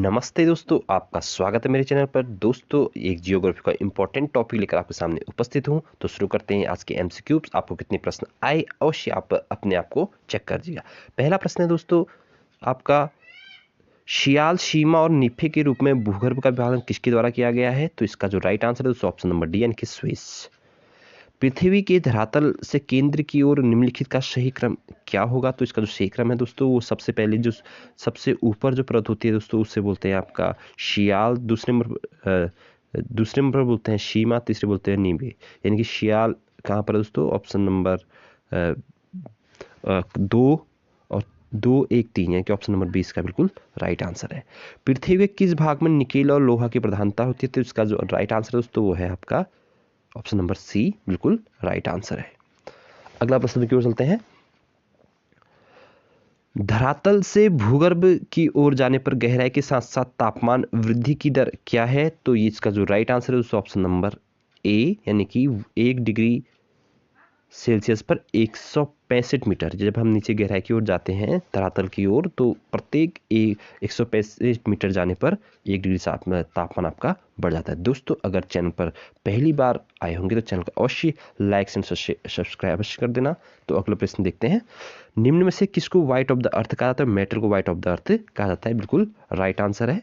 नमस्ते दोस्तों, आपका स्वागत है मेरे चैनल पर। दोस्तों, एक जियोग्राफी का इंपॉर्टेंट टॉपिक लेकर आपके सामने उपस्थित हूं। तो शुरू करते हैं आज के एमसीक्यूज। आपको कितने प्रश्न आए अवश्य आप अपने आप को चेक कर दीजिएगा। पहला प्रश्न है दोस्तों आपका, शियाल, सीमा और निफे के रूप में भूगर्भ का विभाजन किसके द्वारा किया गया है? तो इसका जो राइट आंसर है दोस्तों ऑप्शन नंबर डी यानी कि स्विस। पृथ्वी के धरातल से केंद्र की ओर निम्नलिखित का सही क्रम क्या होगा? तो इसका जो सही क्रम है दोस्तों, वो सबसे पहले जो सबसे ऊपर जो परत होती है दोस्तों, उससे बोलते हैं आपका शियाल, दूसरे नंबर पर बोलते हैं सीमा, तीसरे बोलते हैं नीबे। यानी कि शियाल कहाँ पर दोस्तों? ऑप्शन नंबर 2 और 2, 1, 3 यानी कि ऑप्शन नंबर 20 का बिल्कुल राइट आंसर है। पृथ्वी के किस भाग में निकेल और लोहा की प्रधानता होती है? तो इसका जो राइट आंसर है दोस्तों वो है आपका ऑप्शन नंबर सी, बिल्कुल राइट आंसर है। अगला प्रश्न की ओर चलते हैं। धरातल से भूगर्भ की ओर जाने पर गहराई के साथ साथ तापमान वृद्धि की दर क्या है? तो इसका जो राइट आंसर है दोस्तों ऑप्शन नंबर ए यानी कि 1 डिग्री सेल्सियस पर 165 मीटर। जब हम नीचे गहराई की ओर जाते हैं धरातल की ओर, तो प्रत्येक 165 मीटर जाने पर 1 डिग्री तापमान आपका बढ़ जाता है। दोस्तों, अगर चैनल पर पहली बार आए होंगे तो चैनल को अवश्य लाइक एंड सब्सक्राइब अवश्य कर देना। तो अगला प्रश्न देखते हैं। निम्न में से किसको वाइट ऑफ द अर्थ कहा जाता है? मेटल को वाइट ऑफ द अर्थ कहा जाता है, बिल्कुल राइट आंसर है।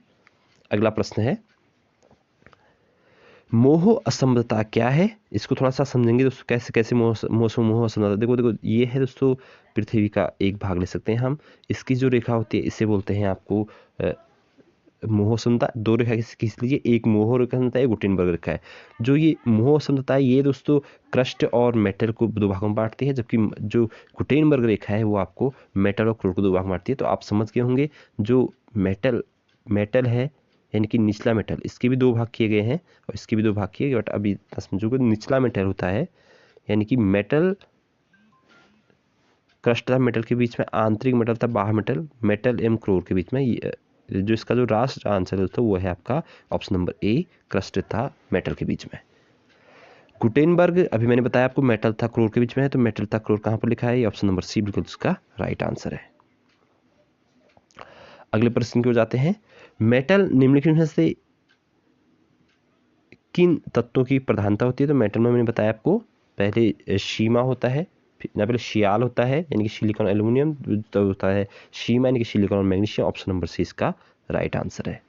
अगला प्रश्न है, मोह असंबद्धता क्या है? इसको थोड़ा सा समझेंगे दोस्तों, कैसे कैसे मोह असंबद्धता। देखो ये है दोस्तों पृथ्वी का एक भाग ले सकते हैं हम। इसकी जो रेखा होती है इसे बोलते हैं आपको मोह असंबद्धता। दो रेखा किस लीजिए, एक मोह रेखा है, एक गुटेनबर्ग रेखा है। जो ये मोह असंबद्धता है ये दोस्तों क्रस्ट और मेटल को दो भागों में बांटती है, जबकि जो गुटेनबर्ग रेखा है वो आपको मेटल और क्लोर को दो भाग में बांटती है। तो आप समझ गए होंगे जो मेटल है यानी कि निचला मेटल, इसके भी दो भाग किए गए हैं और इसके भी दो भाग किए गए। बट अभी समझो निचला मेटल होता है यानी कि मेटल क्रस्ट था मेटल के बीच में, आंतरिक मेटल था बाह्य मेटल एवं क्लोर के बीच में। जो इसका जो राष्ट्र आंसर दोस्तों वो है आपका ऑप्शन नंबर ए, क्रस्ट था मेटल के बीच में। गुटेनबर्ग अभी मैंने बताया आपको मेटल था क्लोर के बीच में है, तो मेटल था क्लोर कहाँ पर लिखा है? ऑप्शन नंबर सी बिल्कुल इसका राइट आंसर है। अगले प्रश्न की ओर जाते हैं। मेटल निम्नलिखित में से किन तत्वों की प्रधानता होती है? तो मेटल में मैंने बताया आपको पहले सीमा होता है, ना पहले शियाल होता है यानी कि सिलिकॉन एल्यूमिनियम, तो होता है सीमा यानी कि सिलिकॉन और मैग्नीशियम। ऑप्शन नंबर सी इसका राइट आंसर है।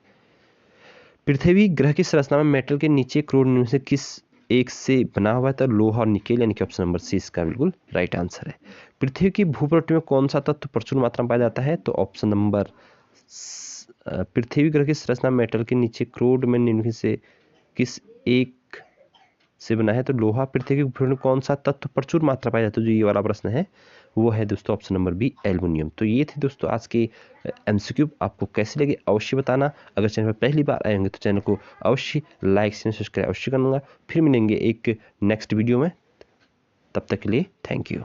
पृथ्वी ग्रह की संरचना में मेटल के नीचे क्रोड में से किस एक से बना हुआ है? तो लोहा और निकेल यानी कि ऑप्शन नंबर सी इसका बिल्कुल राइट आंसर है। पृथ्वी की भूपृष्ठ में कौन सा तत्व प्रचुर मात्रा में पाया जाता है? तो ऑप्शन नंबर पृथ्वी ग्रह की संरचना मेटल के नीचे क्रोड में निम्नलिखित से किस एक से बना है? तो लोहा। पृथ्वी के भूपृष्ठ में कौन सा तत्व प्रचुर मात्रा पाया जाता है? जो ये वाला प्रश्न है वो है दोस्तों ऑप्शन नंबर बी, एल्युमिनियम। तो ये थे दोस्तों आज के एमसीक्यू। आपको कैसे लगे अवश्य बताना। अगर चैनल पर पहली बार आए होंगे तो चैनल को अवश्य लाइक से सब्सक्राइब अवश्य करूँगा। फिर मिलेंगे एक नेक्स्ट वीडियो में, तब तक के लिए थैंक यू।